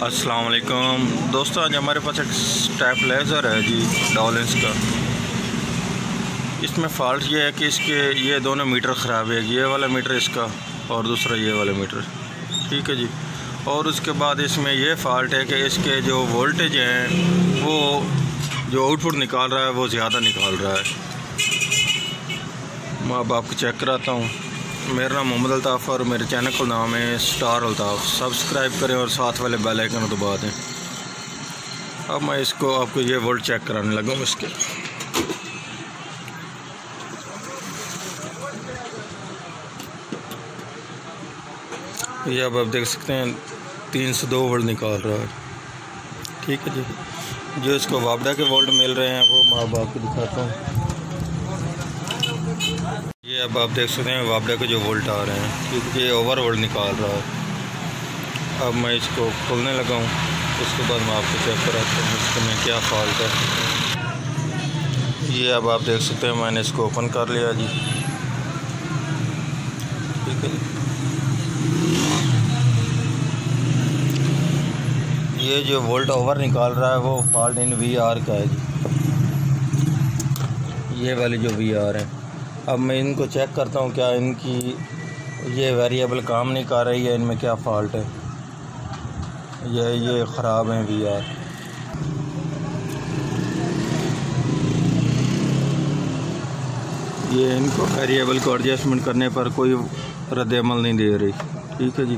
अस्सलाम वालेकुम दोस्तों, आज हमारे पास एक स्टेबलाइज़र है जी डॉलेंस का। इसमें फ़ॉल्ट ये है कि इसके ये दोनों मीटर ख़राब है, ये वाला मीटर इसका और दूसरा ये वाला मीटर, ठीक है जी। और उसके बाद इसमें ये फ़ॉल्ट है कि इसके जो वोल्टेज हैं वो जो आउटपुट निकाल रहा है वो ज़्यादा निकाल रहा है। मैं अब आपको चेक कराता हूँ। मेरा नाम मोहम्मद अल्ताफ़ और मेरे चैनल का नाम है स्टार अल्ताफ़। सब्सक्राइब करें और साथ वाले बेल आइकन को दबा दें। अब मैं इसको आपको ये वोल्ट चेक कराने लगा हूँ इसके। ये अब आप देख सकते हैं 302 वोल्ट निकाल रहा है, ठीक है जी। जो इसको वापडा के वोल्ट मिल रहे हैं वो मैं अब आपको दिखाता हूँ। ये अब आप देख सकते हैं वापडा के जो वोल्ट आ रहे हैं, क्योंकि ये ओवर वोल्ट निकाल रहा है। अब मैं इसको खोलने लगा हूँ, उसके बाद मैं आपको चेक कराता हूँ इसमें क्या फॉल्ट है। ये अब आप देख सकते हैं मैंने इसको ओपन कर लिया जी, ठीक है। ये जो वोल्ट ओवर निकाल रहा है वो फॉल्ट इन VR का है जी, ये वाली जो VR है। अब मैं इनको चेक करता हूँ क्या इनकी ये वेरिएबल काम नहीं कर रही है, इनमें क्या फ़ॉल्ट है। ये ख़राब है VR। ये इनको वेरिएबल को एडजस्टमेंट करने पर कोई रद्द-ए-अमल नहीं दे रही, ठीक है जी,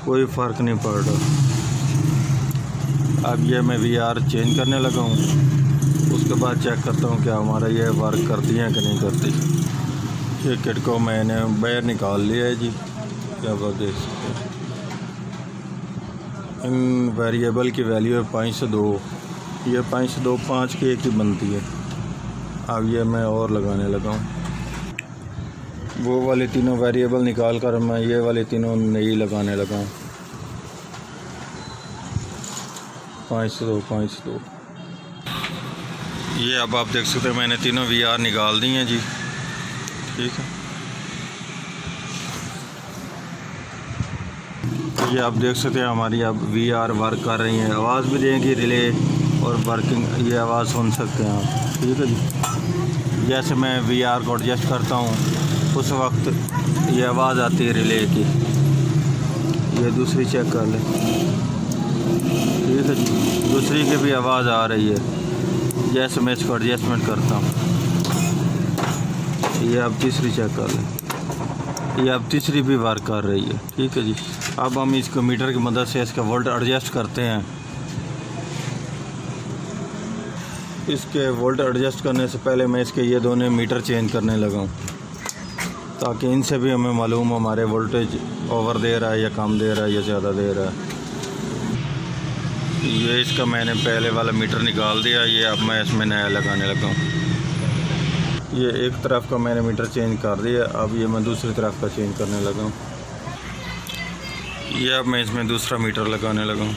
कोई फ़र्क नहीं पड़ रहा। अब ये मैं VR चेंज करने लगा हूँ, उसके बाद चेक करता हूँ क्या हमारा ये वर्क करती है कि नहीं करती। ये किट को मैंने बाहर निकाल लिया है जी, क्या आप देख सकते हैं। इन वेरिएबल की वैल्यू है 5 से 2, ये 5 से 2 5 की एक ही बनती है। अब ये मैं और लगाने लगा हूँ, वो वाले तीनों वेरिएबल निकाल कर मैं ये वाले तीनों नई लगाने लगा हूँ। 5 से 2 5 से 2। ये अब आप देख सकते हैं मैंने तीनों VR निकाल दी हैं जी, ठीक है। ये आप देख सकते हैं हमारी अब VR वर्क कर रही है, आवाज़ भी देंगी रिले और वर्किंग ये आवाज़ सुन सकते हैं आप, ठीक है जी। जैसे मैं VR को एडजस्ट करता हूँ उस वक्त ये आवाज़ आती है रिले की। ये दूसरी चेक कर लें, ठीक है जी, दूसरी की भी आवाज़ आ रही है जैसे मैं इसको एडजस्टमेंट करता हूँ। ये अब तीसरी चेक कर लें, ये अब तीसरी भी वर्क कर रही है, ठीक है जी। अब हम इसको मीटर की मदद से इसका वोल्ट एडजस्ट करते हैं। इसके वोल्ट एडजस्ट करने से पहले मैं इसके ये दोनों मीटर चेंज करने लगा हूँ, ताकि इनसे भी हमें मालूम हमारे वोल्टेज ओवर दे रहा है या कम दे रहा है या ज़्यादा दे रहा है। ये इसका मैंने पहले वाला मीटर निकाल दिया, ये अब मैं इसमें नया लगाने लगा हूँ। ये एक तरफ का मैंने मीटर चेंज कर दिया, अब ये मैं दूसरी तरफ का चेंज करने लगा हूँ। ये अब मैं इसमें दूसरा मीटर लगाने लगा हूँ,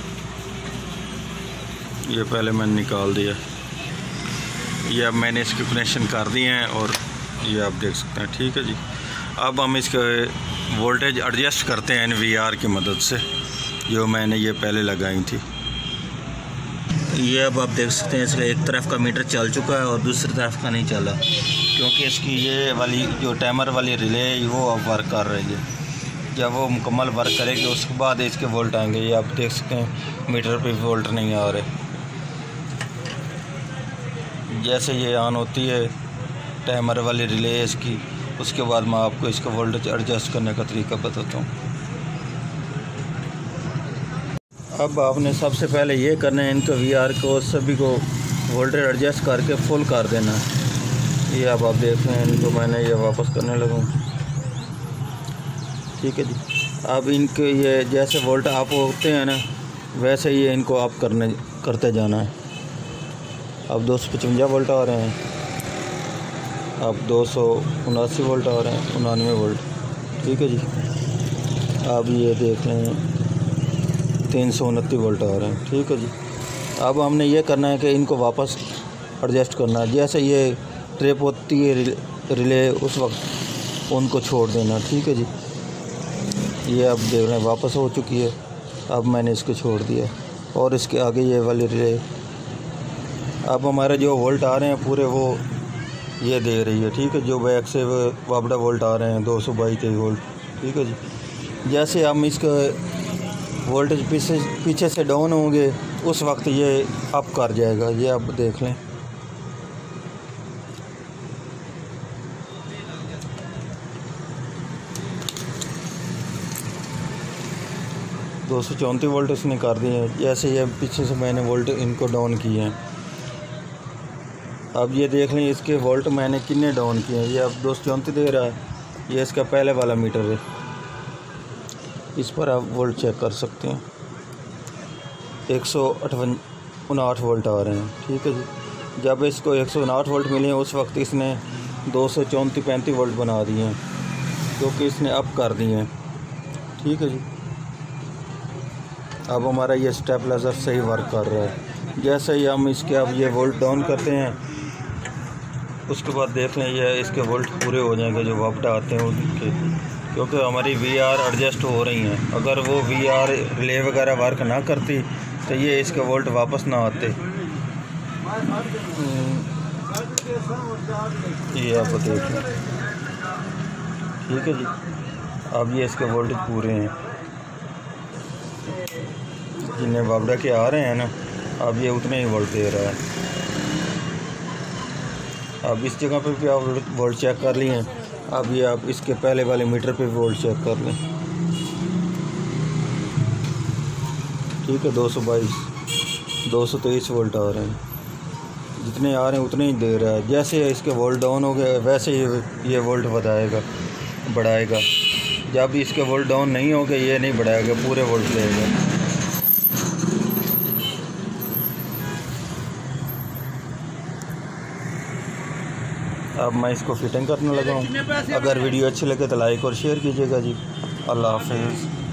ये पहले मैंने निकाल दिया। ये अब मैंने इसके कनेक्शन कर दिए हैं और ये आप देख सकते हैं, ठीक है जी। अब हम इसके वोल्टेज एडजस्ट करते हैं इन VR की मदद से, जो मैंने ये पहले लगाई थी। ये अब आप देख सकते हैं इसका एक तरफ का मीटर चल चुका है और दूसरी तरफ का नहीं चला, क्योंकि इसकी ये वाली जो टाइमर वाली रिले है वो अब वर्क कर रही है। जब वो मुकम्मल वर्क करेगी उसके बाद इसके वोल्ट आएंगे। ये आप देख सकते हैं मीटर पे वोल्ट नहीं आ रहे। जैसे ये ऑन होती है टाइमर वाली रिले इसकी, उसके बाद मैं आपको इसका वोल्टेज एडजस्ट करने का तरीका बताता हूँ। अब आपने सबसे पहले ये करना है, इनको VR को सभी को वोल्टेज एडजस्ट करके फुल कर देना। ये अब आप देख रहे हैं, इनको मैंने ये वापस करने लगा हूँ, ठीक है जी। अब इनके ये जैसे वोल्ट आप होते हैं ना, वैसे ही इनको आप करते जाना है। अब 255 वोल्ट आ रहे हैं, अब 279 वोल्ट आ रहे हैं, 99 वोल्ट, ठीक है जी। अब ये देख रहे हैं 329 वोल्ट आ रहे हैं, ठीक है जी। अब हमने ये करना है कि इनको वापस एडजस्ट करना है। जैसे ये ट्रिप होती है रिले उस वक्त उनको छोड़ देना, ठीक है जी। ये अब देख रहे हैं वापस हो चुकी है। अब मैंने इसको छोड़ दिया और इसके आगे ये वाली रिले, अब हमारे जो वोल्ट आ रहे हैं पूरे वो ये दे रही है, ठीक है। जो बैक से वापडा वोल्ट आ रहे हैं 222 वोल्ट, ठीक है जी। जैसे हम इसका वोल्टेज पीछे से डाउन होंगे उस वक्त ये अप कर जाएगा, ये आप देख लें। दो 234 वोल्ट इसने कर दिए हैं। जैसे ये पीछे से मैंने वोल्ट इनको डाउन किए हैं, अब ये देख लें इसके वोल्ट मैंने कितने डाउन किए हैं। ये अब 234 दे रहा है, ये इसका पहले वाला मीटर है, इस पर आप वोल्ट चेक कर सकते हैं। 159 वोल्ट आ रहे हैं, ठीक है जी। जब इसको 159 वोल्ट मिले हैं उस वक्त इसने 234-35 वोल्ट बना दिए हैं, क्योंकि इसने अप कर दिए हैं, ठीक है जी। अब हमारा ये स्टेबलाइज़र सही वर्क कर रहा है। जैसे ही हम इसके अब ये वोल्ट डाउन करते हैं उसके बाद देख लें ये इसके वोल्ट पूरे हो जाएंगे जो वापस आते हैं उनके, क्योंकि हमारी वीआर एडजस्ट हो रही हैं। अगर वो वीआर रिले वगैरह वर्क ना करती तो ये इसके वोल्ट वापस ना आते। ये आप देख लें, ठीक है जी। अब ये इसके वोल्ट पूरे हैं जिन्हें वापडा के आ रहे हैं ना, अब ये उतने ही वोल्ट दे रहा है। अब इस जगह पे भी आप वोल्ट चेक कर लिए हैं, अब ये आप इसके पहले वाले मीटर पे भी वोल्ट चेक कर लें, ठीक है। 223 वोल्ट आ रहे हैं, जितने आ रहे हैं उतने ही दे रहा है। जैसे इसके वोल्ट डाउन हो गए वैसे ही ये वोल्ट बढ़ाएगा। जब इसके वोल्ट डाउन नहीं हो गए ये नहीं बढ़ाएगा, पूरे वोल्ट देगा। अब मैं इसको फिटिंग करने लगा हूँ। अगर वीडियो अच्छी लगे तो लाइक और शेयर कीजिएगा जी। अल्लाह हाफिज़।